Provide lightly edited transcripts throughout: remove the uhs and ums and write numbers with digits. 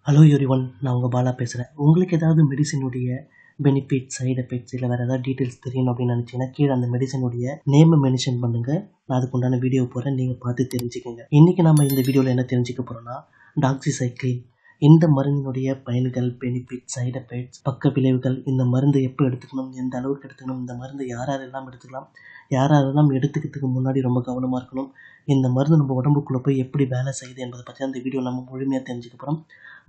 Hello everyone, நான் உங்கள் பாலா பேசுகிறேன். உங்களுக்கு ஏதாவது மெடிசினுடைய பெனிஃபிட், சைடு எஃபெக்ட்ஸ் இல்லை வேறு ஏதாவது டீட்டெயில்ஸ் தெரியணும் அப்படின்னு நினச்சிங்கன்னா கீழே அந்த மெடிசனுடைய நேமை மென்ஷன் பண்ணுங்கள். நான் அதுக்குண்டான வீடியோ போகிறேன், நீங்கள் பார்த்து தெரிஞ்சுக்கோங்க. இன்றைக்கி நம்ம இந்த வீடியோவில் என்ன தெரிஞ்சுக்க போகிறோம்னா, டாக்ஸிசைக்ளின் இந்த மருந்தினுடைய பயன்கள், பெனிஃபிட், சைடு எஃபெக்ட்ஸ், பக்க விளைவுகள், இந்த மருந்து எப்போ எடுத்துக்கணும், எந்த அளவுக்கு எடுத்துக்கணும், இந்த மருந்து யாரெல்லாம் எடுத்துக்கலாம், யாரெல்லாம் எடுத்துக்கிறதுக்கு முன்னாடி ரொம்ப கவனமாக இருக்கணும், இந்த மருந்து நம்ம உடம்புக்குள்ளே போய் எப்படி வேலை செய்யுது என்பதை பற்றி அந்த வீடியோ நம்ம முழுமையாக தெரிஞ்சுக்க போகிறோம்.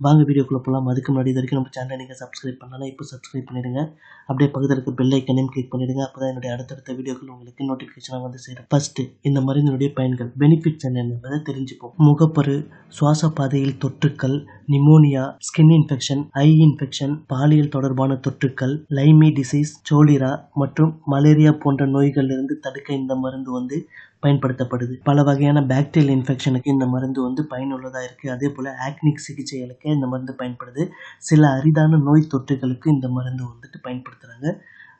வாங்க வீடியோக்குள்ளே போகலாம். அதுக்கு முன்னாடி இது வரைக்கும் நம்ம சேனலை நீங்கள் சப்ஸ்கிரைப் பண்ணலாம், இப்போ சப்ஸ்கிரைப் பண்ணிவிடுங்க. அப்படியே பக்கத்தில் இருக்க பெல் ஐக்கனையும் கிளிக் பண்ணிவிடுங்க. அப்போ தான் என்னுடைய அடுத்தடுத்த வீடியோக்கள் உங்களுக்கு நோட்டிஃபிகேஷனாக வந்து சேரும். ஃபஸ்ட்டு இந்த மருந்தினுடைய பயன்கள், பெனிஃபிட்ஸ் என்ன என்பதை தெரிஞ்சுப்போம். முகப்பரு, சுவாச பாதையில் தொற்றுக்கள், நிமோனியா, ஸ்கின் இன்ஃபெக்ஷன், ஐ இன்ஃபெக்ஷன், பாலியல் தொடர்பான தொற்றுக்கள், லைமி டிசீஸ், சோலிரா மற்றும் மலேரியா போன்ற நோய்களிலிருந்து தடுக்க இந்த மருந்து பயன்படுத்தப்படுது. பல வகையான பாக்டீரியல் இன்ஃபெக்ஷனுக்கு இந்த மருந்து பயனுள்ளதாக இருக்குது. அதே போல் ஆக்னிக் சிகிச்சை அளிக்க இந்த மருந்து பயன்படுது. சில அரிதான நோய் தொற்றுகளுக்கு இந்த மருந்து பயன்படுத்துகிறாங்க.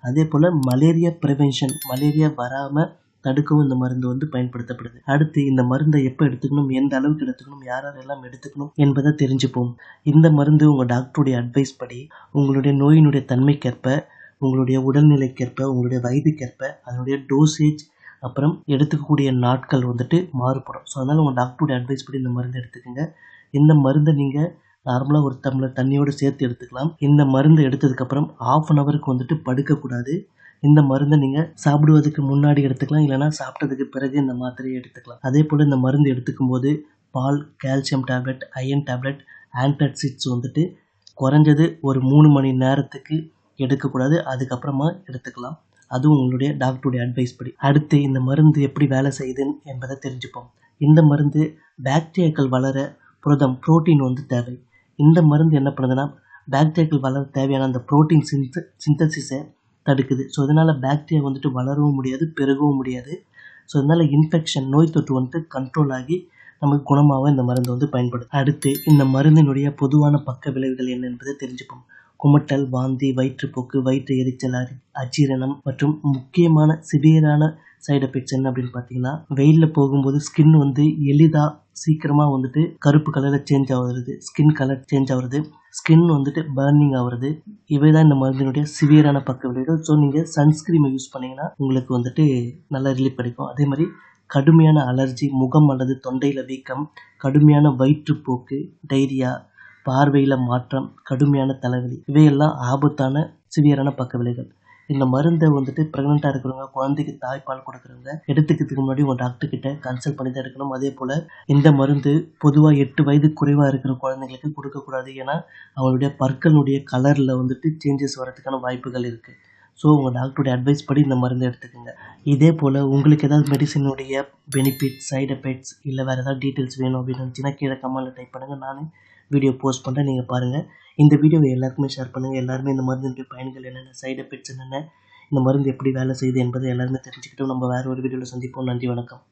அதே போல் மலேரியா ப்ரிவென்ஷன், மலேரியா வராமல் தடுக்கவும் இந்த மருந்து பயன்படுத்தப்படுது. அடுத்து இந்த மருந்தை எப்போ எடுத்துக்கணும், எந்த அளவுக்கு எடுத்துக்கணும், யாரெல்லாம் எடுத்துக்கணும் என்பதை தெரிஞ்சுப்போம். இந்த மருந்து உங்கள் டாக்டருடைய அட்வைஸ் படி உங்களுடைய நோயினுடைய தன்மைக்கேற்ப, உங்களுடைய உடல்நிலைக்கேற்ப, உங்களுடைய வயதுக்கேற்ப அதனுடைய டோசேஜ் அப்புறம் எடுத்துக்கக்கூடிய நாட்கள் மாறுபடும். ஸோ அதனால் உங்கள் டாக்டருடைய அட்வைஸ் படி இந்த மருந்து எடுத்துக்கோங்க. இந்த மருந்தை நீங்கள் நார்மலாக ஒரு டம்ளர் தண்ணியோடு சேர்த்து எடுத்துக்கலாம். இந்த மருந்து எடுத்ததுக்கப்புறம் 1/2 ஹவருக்கு படுக்கக்கூடாது. இந்த மருந்தை நீங்கள் சாப்பிடுவதற்கு முன்னாடி எடுத்துக்கலாம், இல்லைனா சாப்பிட்டதுக்கு பிறகு இந்த மாத்திரையை எடுத்துக்கலாம். அதே போல் இந்த மருந்து எடுத்துக்கும் போது பால், calcium tablet, iron tablet, antacids குறைஞ்சது ஒரு 3 மணி நேரத்துக்கு எடுக்கக்கூடாது. அதுக்கப்புறமா எடுத்துக்கலாம். அதுவும் உங்களுடைய டாக்டருடைய அட்வைஸ் படி. அடுத்து இந்த மருந்து எப்படி வேலை செய்யுது என்பதை தெரிஞ்சுப்போம். இந்த மருந்து பாக்டீரியாக்கள் வளர புரோட்டீன் தேவை. இந்த மருந்து என்ன பண்ணுதுன்னா, பாக்டீரியாக்கள் வளர தேவையான அந்த புரோட்டீன் சிந்தசிஸை தடுக்குது. ஸோ இதனால் பாக்டீரியா வளரவும் முடியாது, பெருகவும் முடியாது. ஸோ இதனால் இன்ஃபெக்ஷன், நோய் தொற்று கண்ட்ரோல் ஆகி நமக்கு குணமாக இந்த மருந்து பயன்படுது. அடுத்து இந்த மருந்தினுடைய பொதுவான பக்க விளைவுகள் என்ன என்பதை தெரிஞ்சுப்போம். குமட்டல், வாந்தி, வயிற்றுப்போக்கு, வயிற்று எரிச்சல், அஜீரணம் மற்றும் முக்கியமான சிவியரான சைடு எஃபெக்ட்ஸ் என்ன அப்படின்னு பார்த்தீங்கன்னா, வெயிலில் போகும்போது ஸ்கின் எளிதாக சீக்கிரமாக கருப்பு கலரில் சேஞ்ச் ஆகுறது, ஸ்கின் கலர் சேஞ்ச் ஆகுறது, ஸ்கின் பர்னிங் ஆகுறது, இவை தான் இந்த மருந்தினுடைய சிவியரான பக்க விளைவுகள். ஸோ நீங்கள் சன்ஸ்கிரீமை யூஸ் பண்ணிங்கன்னா உங்களுக்கு நல்ல ரிலீஃப் கிடைக்கும். அதே மாதிரி கடுமையான அலர்ஜி, முகம் அல்லது தொண்டையில் வீக்கம், கடுமையான வயிற்றுப்போக்கு, டைரியா, பார்வையில் மாற்றம், கடுமையான தலைவலி, இவையெல்லாம் ஆபத்தான சிவியரான பக்க விளைவுகள். இந்த மருந்தை ப்ரெக்னெண்ட்டாக இருக்கிறவங்க, குழந்தைக்கு தாய்ப்பால் கொடுக்குறவங்க எடுத்துக்கிறதுக்கு முன்னாடி உங்கள் டாக்டர்கிட்ட கன்சல்ட் பண்ணி தான் எடுக்கணும். அதே போல் இந்த மருந்து பொதுவாக 8 வயது குறைவாக இருக்கிற குழந்தைங்களுக்கு கொடுக்கக்கூடாது. ஏன்னா அவங்களுடைய பற்களுடைய கலரில் சேஞ்சஸ் வரதுக்கான வாய்ப்புகள் இருக்குது. ஸோ உங்கள் டாக்டருடைய அட்வைஸ் படி இந்த மருந்து எடுத்துக்கோங்க. இதே போல் உங்களுக்கு ஏதாவது மெடிசனுடைய பெனிஃபிட், சைடு எஃபெக்ட்ஸ் இல்லை வேறு ஏதாவது டீட்டெயில்ஸ் வேணும் அப்படின்னு நினச்சின்னா கீழே கமெண்ட்டில் டைப் பண்ணுங்கள். நான் வீடியோ போஸ்ட் பண்ணுறேன், நீங்கள் பாருங்கள். இந்த வீடியோவை எல்லாருக்குமே ஷேர் பண்ணுங்கள். எல்லாருமே இந்த மருந்தினுடைய பயன்கள் என்னென்ன, சைடு எஃபெக்ட்ஸ் என்னென்ன, இந்த மருந்து எப்படி வேலை செய்யுது என்பதை எல்லாருமே தெரிஞ்சுக்கிட்டோம். நம்ம வேறு ஒரு வீடியோவில் சந்திப்போம். நன்றி, வணக்கம்.